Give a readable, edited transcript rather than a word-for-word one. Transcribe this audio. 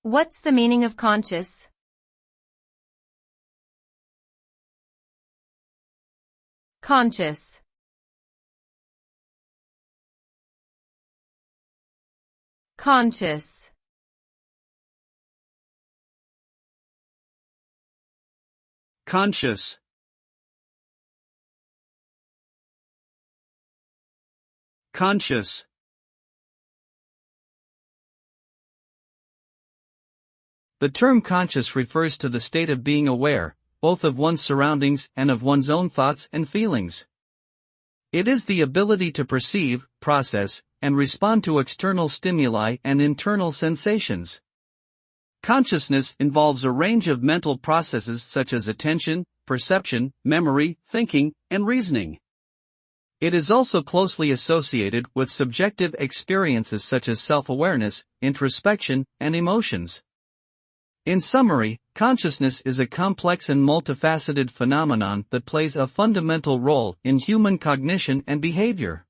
What's the meaning of conscious? Conscious. Conscious. Conscious. Conscious. The term conscious refers to the state of being aware, both of one's surroundings and of one's own thoughts and feelings. It is the ability to perceive, process, and respond to external stimuli and internal sensations. Consciousness involves a range of mental processes such as attention, perception, memory, thinking, and reasoning. It is also closely associated with subjective experiences such as self-awareness, introspection, and emotions. In summary, consciousness is a complex and multifaceted phenomenon that plays a fundamental role in human cognition and behavior.